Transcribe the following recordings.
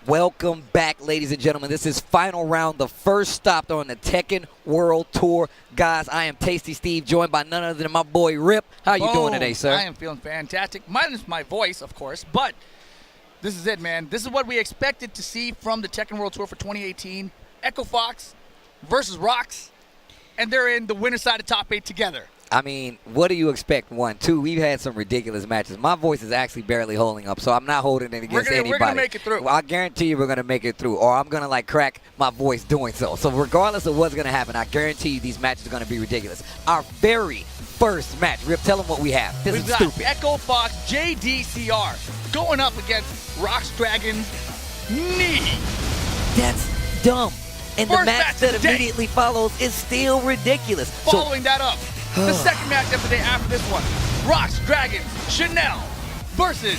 Welcome back, ladies and gentlemen. This is final round, the first stop on the Tekken World Tour. Guys, I am Tasty Steve, joined by none other than my boy Rip. How you doing today, sir? I am feeling fantastic. Minus my voice, of course, but this is it, man. This is what we expected to see from the Tekken World Tour for 2018. ECHOFOX versus ROX, and they're in the winner's side of top 8 together. I mean, what do you expect? 1, 2, we've had some ridiculous matches. My voice is actually barely holding up, so I'm not holding it against anybody. We're going to make it through. Well, I guarantee you we're going to make it through, or I'm going to, like, crack my voice doing so. So regardless of what's going to happen, I guarantee you these matches are going to be ridiculous. Our very first match. Rip, tell them what we have. This is stupid. We've got ECHOFOX JDCR going up against ROX Dragon's knee. That's dumb. And First the match that immediately follows is still ridiculous. Following that up, the second match of the day after this one, ROX Dragons Chanel versus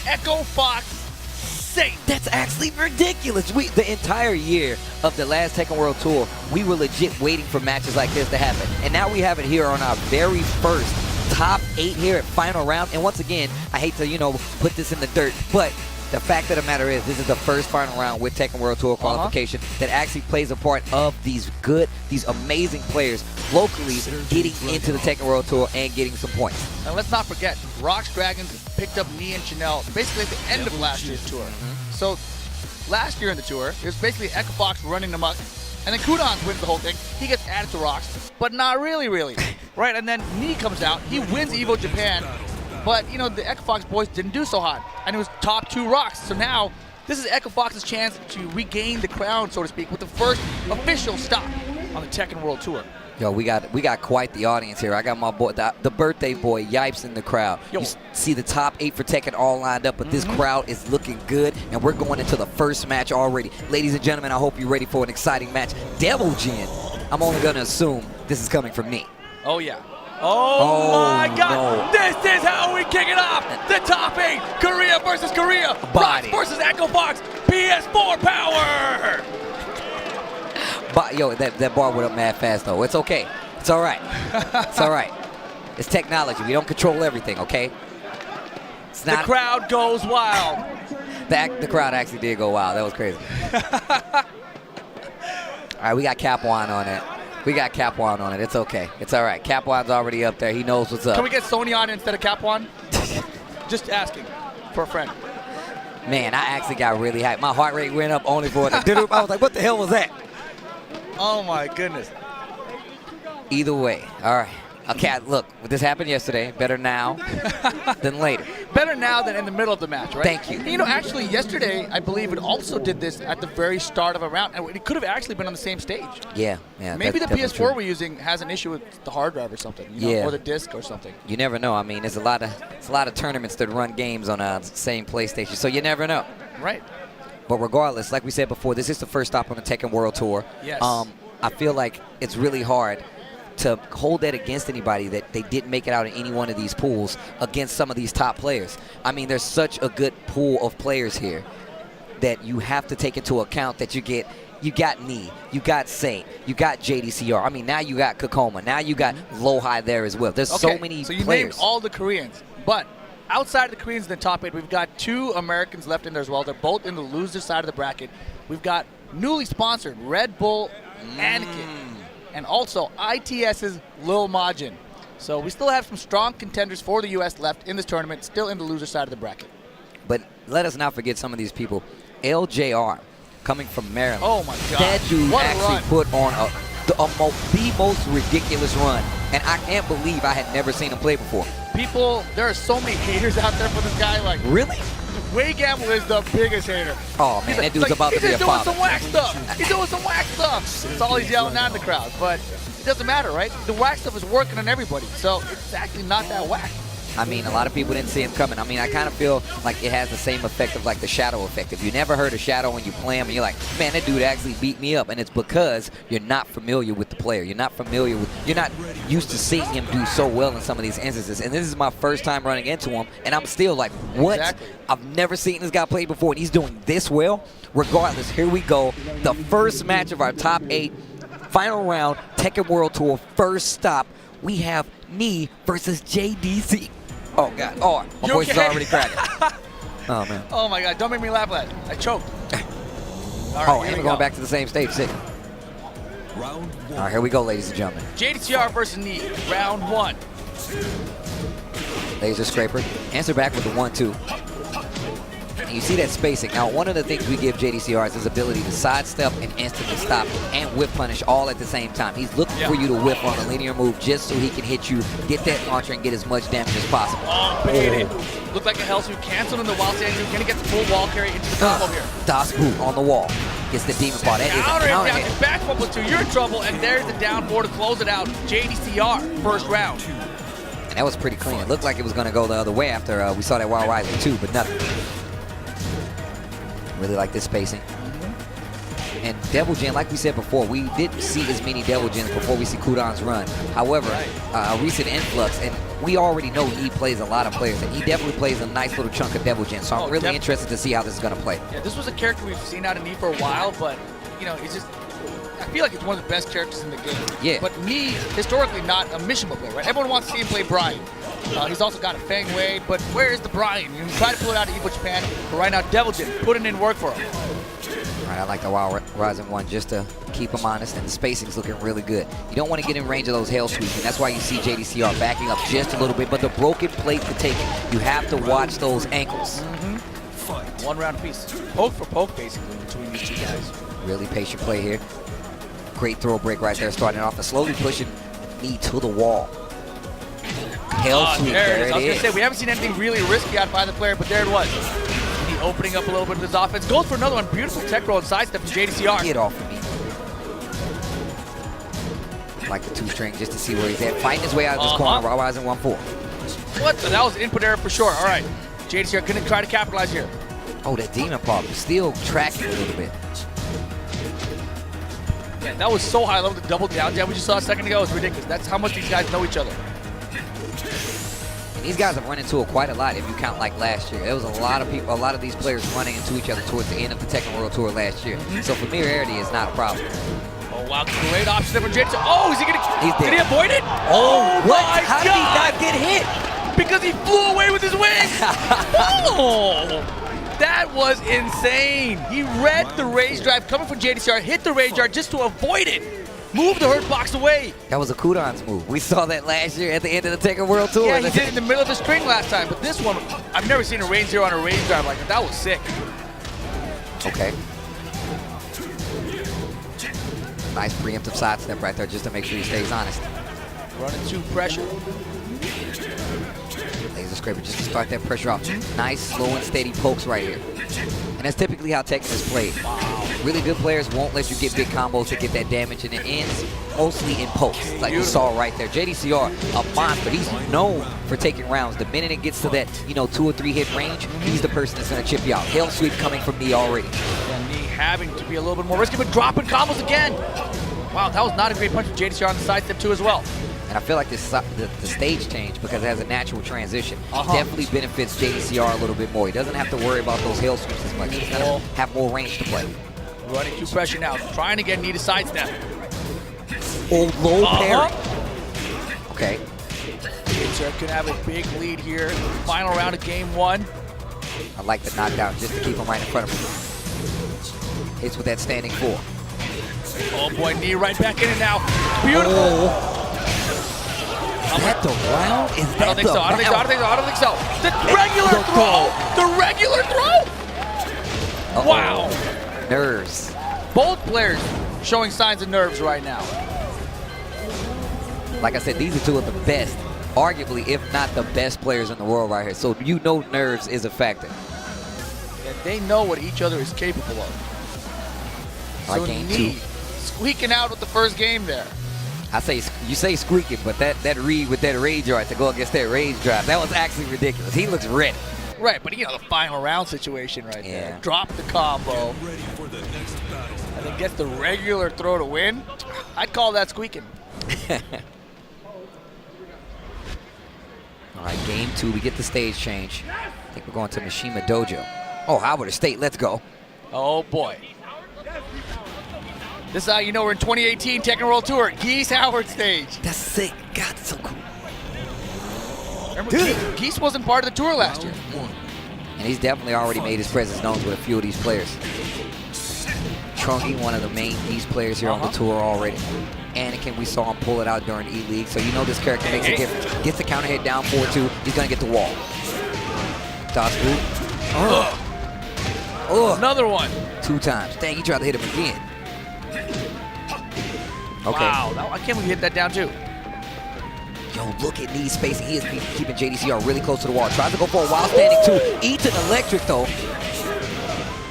ECHOFOX Satan. That's actually ridiculous. The entire year of the last Tekken World Tour, we were legit waiting for matches like this to happen. And now we have it here on our very first top 8 here at final round. And once again, I hate to, put this in the dirt, but the fact of the matter is, this is the first final round with Tekken World Tour qualification that actually plays a part of these amazing players locally getting into the Tekken World Tour and getting some points. And let's not forget, ROX Dragons picked up Knee and Chanel basically at the end of last year's tour. So last year in the tour, it was basically ECHOFOX running amok, and then Kudons wins the whole thing. He gets added to ROX, but not really. Right? And then Knee comes out, he wins Evo Japan. But, the ECHOFOX boys didn't do so hot, and it was top 2 ROX. So now, this is ECHOFOX's chance to regain the crown, so to speak, with the first official stop on the Tekken World Tour. Yo, we got quite the audience here. I got my boy, the birthday boy, Yipes, in the crowd. Yo. You see the top 8 for Tekken all lined up, but this crowd is looking good, and we're going into the first match already. Ladies and gentlemen, I hope you're ready for an exciting match. Devil Jin, I'm only going to assume this is coming from me. Oh, yeah. Oh my God! No. This is how we kick it off! The top 8, Korea versus Korea, ROX versus ECHOFOX, PS4 power! But yo, that bar went up mad fast though. It's okay. It's all right. It's all right. It's technology. We don't control everything, okay? It's not. The crowd goes wild. The crowd actually did go wild. That was crazy. All right, we got Capwan on it. It's okay. It's all right. Capwan's already up there. He knows what's up. Can we get Sony on instead of Capwan? Just asking for a friend. Man, I actually got really hyped. My heart rate went up only for it. I was like, what the hell was that? Oh, my goodness. Either way. All right. Okay, look, this happened yesterday. Better now than later. Better now than in the middle of the match, right? Thank you. Actually, yesterday, I believe it also did this at the very start of a round, and it could have actually been on the same stage. Yeah. Maybe the PS4 we're using has an issue with the hard drive or something, or the disc or something. You never know. I mean, there's a lot of tournaments that run games on the same PlayStation, so you never know. Right. But regardless, like we said before, this is the first stop on the Tekken World Tour. Yes. I feel like it's really hard to hold that against anybody that they didn't make it out in any one of these pools against some of these top players. I mean, there's such a good pool of players here that you have to take into account that you got Knee, you got Saint, you got JDCR. I mean, now you got Kokoma. Now you got Lohai there as well. There's so many so you players. named all the Koreans, but outside of the Koreans in the top 8, we've got 2 Americans left in there as well. They're both in the loser side of the bracket. We've got newly sponsored Red Bull Anakin. And also ITS's Lil Majin. So we still have some strong contenders for the U.S. left in this tournament, still in the loser side of the bracket. But let us not forget some of these people. LJR, coming from Maryland. Oh, my God. That dude what actually put on the most ridiculous run. And I can't believe I had never seen him play before. There are so many haters out there for this guy. Like, really? Way Gamble is the biggest hater. Oh, man, that dude's about to be a father. He's doing some whack stuff. He's doing some whack stuff. That's all he's yelling at in the crowd. But it doesn't matter, right? The whack stuff is working on everybody. So it's actually not that whack. I mean, a lot of people didn't see him coming. I mean, I kind of feel like it has the same effect of like the Shadow effect. If you never heard of Shadow when you play him and you're like, man, that dude actually beat me up. And it's because you're not familiar with the player. You're not used to seeing him do so well in some of these instances. And this is my first time running into him. And I'm still like, what? Exactly. I've never seen this guy play before. And he's doing this well. Regardless, here we go. The first match of our top 8. Final round, Tekken World Tour, first stop. We have Knee versus JDC. Oh, God. Oh, my voice is already cracking. Oh, man. Oh my God, don't make me laugh, lad. I choked. All right, Oh, here and we we're going go. back to the same stage. Sick. Round All one. right, here we go, ladies and gentlemen. JDCR versus Knee, round one. Laser scraper. Answer back with the 1-2. And you see that spacing. Now, one of the things we give JDCR is his ability to sidestep and instantly stop and whip punish all at the same time. He's looking for you to whip on a linear move just so he can hit you, get that launcher, and get as much damage as possible. Oh, baited. Looked like a hell sweep. Canceled in the wild stand. Can he get the full wall carry into the combo here? Das boot on the wall. Gets the demon paw. That is a Counter it counter down hit. to back bubble two. You're in trouble, and there's the down four to close it out. JDCR, first round. And that was pretty clean. It looked like it was going to go the other way after we saw that Wild Rising 2, but nothing. Really like this spacing. And Devil Jin, like we said before, we didn't see as many Devil Jins before we see Kudan's run. However, a recent influx, and we already know he plays a lot of players, and he definitely plays a nice little chunk of Devil Jin. So I'm really interested to see how this is going to play. Yeah, this was a character we've seen out of Knee for a while, but, you know, it's just, I feel like it's one of the best characters in the game. Yeah. But Knee, historically not a Mishima player, right? Everyone wants to see him play Brian. He's also got a Fang Wei, but where is the Brian? You try to pull it out of Evo Japan, but right now Devil Jin putting in work for him. All right, I like the Wild Rising 1 just to keep him honest, and the spacing's looking really good. You don't want to get in range of those hail sweeps, and that's why you see JDCR backing up just a little bit, but the broken plate to take it. You have to watch those ankles. One round piece. Poke for poke, basically, between these two guys. Really patient play here. Great throw break right there, starting off and slowly pushing Knee to the wall. Hail sweep, there it there is. I was it going to is. say, we haven't seen anything really risky out by the player, but there it was. Knee opening up a little bit of his offense. Goes for another one. Beautiful tech roll and sidestep from JDCR. Get off of me. Like the 2-string just to see where he's at. Fighting his way out of this corner. Wild Rising 1-4. What? That was input error for sure. All right. JDCR going to try to capitalize here. Oh, that demon paw still tracking a little bit. Yeah, that was so high level. The double down jab we just saw a second ago was ridiculous. That's how much these guys know each other. And these guys have run into it quite a lot if you count like last year. There was a lot of people, a lot of these players running into each other towards the end of the Tekken World Tour last year. So familiarity is not a problem. Oh, wow. Great option there from JDCR. Oh, is he going to... He's dead. Did he avoid it? Oh, what? My How did he God! not get hit? Because he flew away with his wings. Oh, that was insane. He read the rage drive coming from JDCR, hit the rage drive just to avoid it. Move the hurt box away. That was a Kudan's move. We saw that last year at the end of the Tekken World Tour. Yeah, he did it in the middle of the string last time, but this one, I've never seen a range zero on a rage drive like that. That was sick. Okay. Nice preemptive sidestep right there just to make sure he stays honest. Running to pressure. Laser scraper just to start that pressure off. Nice, slow and steady pokes right here. And that's typically how Tekken is played. Really good players won't let you get big combos to get that damage, and it ends mostly in pokes, like we saw right there. JDCR, a monster. He's known for taking rounds. The minute it gets to that, 2 or 3 hit range, he's the person that's going to chip you out. Hail sweep coming from me already. And Knee having to be a little bit more risky, but dropping combos again. Wow, that was not a great punch from JDCR on the sidestep too as well. And I feel like the stage change, because it has a natural transition, definitely benefits JDCR a little bit more. He doesn't have to worry about those hail sweeps as much. He's going to have more range to play. Running to pressure now, trying to get Knee to sidestep. Oh, low parry. Okay. JDCR can have a big lead here. Final round of game one. I like the knockdown just to keep him right in front of him. Hits with that standing 4. Oh boy, Knee right back in it now. Beautiful. Oh. Is that the round? Is that I don't think so. I don't think so. The regular throw. The regular throw. Wow. Nerves. Both players showing signs of nerves right now. Like I said, these are 2 of the best, arguably, if not the best players in the world right here. So nerves is a factor. And they know what each other is capable of. Like So game Knee 2. squeaking out with the first game there. I say, you say squeaking, but that read with that rage drive to go against that rage drive, that was actually ridiculous. He looks ready. Right, but the final round situation right there. Yeah. Drop the combo Ready for the next battle. and then gets the regular throw to win. I'd call that squeaking. All right, game 2, we get the stage change. I think we're going to Mishima Dojo. Oh, Howard Estate, let's go. Oh boy. This is how you know we're in 2018 Tekken World Tour. Geese Howard stage. That's sick. God, that's so cool. Remember, Geese wasn't part of the tour last year. Round 1. And he's definitely already made his presence known with a few of these players. Trunky, one of the main East players here on the tour already. Anakin, we saw him pull it out during E-League, so you know this character makes a difference. Gets the counter hit down 4-2, he's gonna get the wall. Dodge boot. Another one. 2 times. Dang, he tried to hit him again. Okay. Wow, I can't believe he hit that down too. Yo, look at knee spacing. He is keeping JDCR really close to the wall. Tries to go for a wild standing 2. Eats an electric though.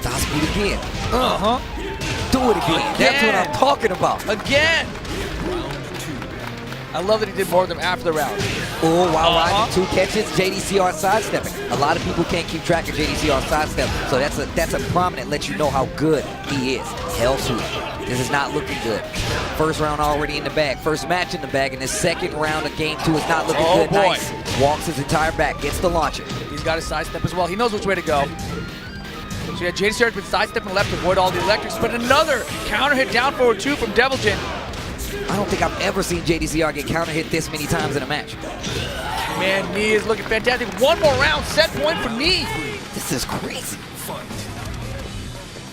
Dodge boot again. Do it again. That's what I'm talking about. Again. I love that he did more of them after the round. Oh, while riding 2 catches, JDCR sidestepping. A lot of people can't keep track of JDCR sidestep, so that's a prominent let you know how good he is. Hell sweep. This is not looking good. First round already in the bag. First match in the bag, and the second round of game 2 is not looking good. Boy. Nice. Walks his entire back, gets the launcher. He's got his sidestep as well. He knows which way to go. So yeah, JDCR has been sidestepping left to avoid all the electrics, but another counter hit down forward 2 from Devilgen. I don't think I've ever seen JDCR get counter hit this many times in a match. Man, knee is looking fantastic. One more round, set point for knee. This is crazy.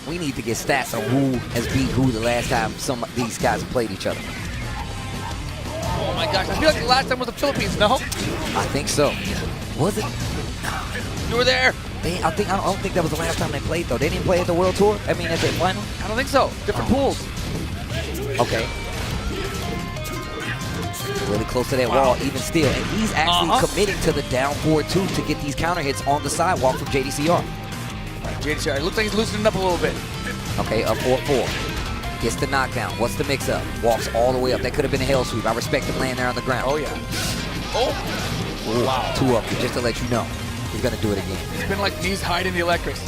We need to get stats on who has beat who the last time some of these guys have played each other. Oh my gosh, I feel like the last time was the Philippines, no? I think so. Was it? You were there. I don't think that was the last time they played though. They didn't play at the World Tour? I mean at the final? I don't think so. Different pools. Okay. Really close to that wall, even still. And he's actually committing to the down 4-2 to get these counter hits on the sidewalk from JDCR. JDCR, it looks like he's loosening up a little bit. Okay, up 4-4. Gets the knockdown. What's the mix-up? Walks all the way up. That could have been a hell sweep. I respect him laying there on the ground. Oh, yeah. Oh! Ooh, Wow. 2 up, just to let you know. He's going to do it again. It's been like knees hiding the electrics.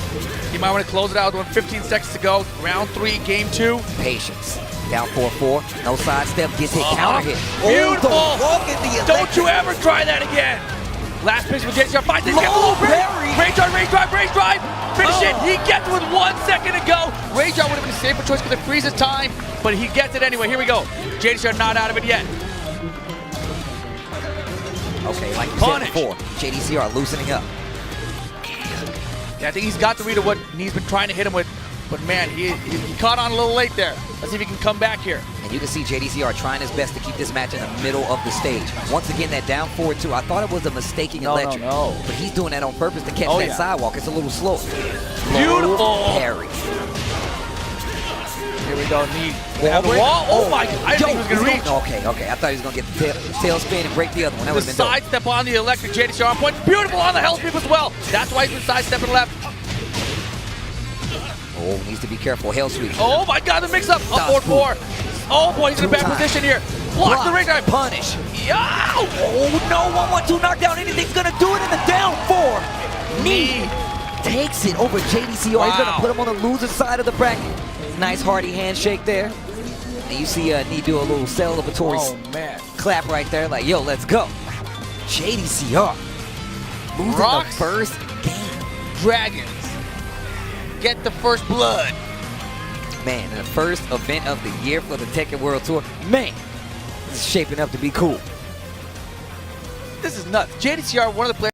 You might want to close it out with 15 seconds to go. Round 3, game 2. Patience. Down 4-4. No sidestep. Gets hit. Counter hit. Beautiful! Oh, the walk in the electric. Don't you ever try that again! Last pitch with JDCR. Finds it. Low parry. Rage drive, rage drive, rage drive! Finish it! He gets it with 1 second to go! Rage drive would have been a safer choice because it freezes time, but he gets it anyway. Here we go. JDCR not out of it yet. Okay, like you Punish. said before, JDCR loosening up. Yeah, I think he's got the read of what he's been trying to hit him with, but man, he caught on a little late there. Let's see if he can come back here. And you can see JDCR trying his best to keep this match in the middle of the stage. Once again, that down 4-2, I thought it was a mistaking electric. No. But he's doing that on purpose to catch that sidewalk. It's a little slow. Beautiful. Parry. Here we go, knee. Wall break? Oh my, I didn't think he was going to reach. Okay. I thought he was going to get the tail spin and break the other one. That would The have been dope. sidestep on the electric, JDCR on point. Beautiful on the hell sweep as well. That's why he's been sidestepping left. Oh, needs to be careful. Hell sweep. Oh my god, the mix up. Up 4-4. Oh boy, he's in a bad position here. Block the ring drive. Punish. Yo! Oh no, 1-1-2 knockdown. Anything's going to do it in the down 4. Knee takes it over JDCR. Wow. He's going to put him on the loser side of the bracket. Nice hearty handshake there. And you see Knee do a little celebratory clap right there. Like, yo, let's go. JDCR losing ROX the first game. Dragons get the first blood. Man, the first event of the year for the Tekken World Tour. Man, this is shaping up to be cool. This is nuts. JDCR, one of the players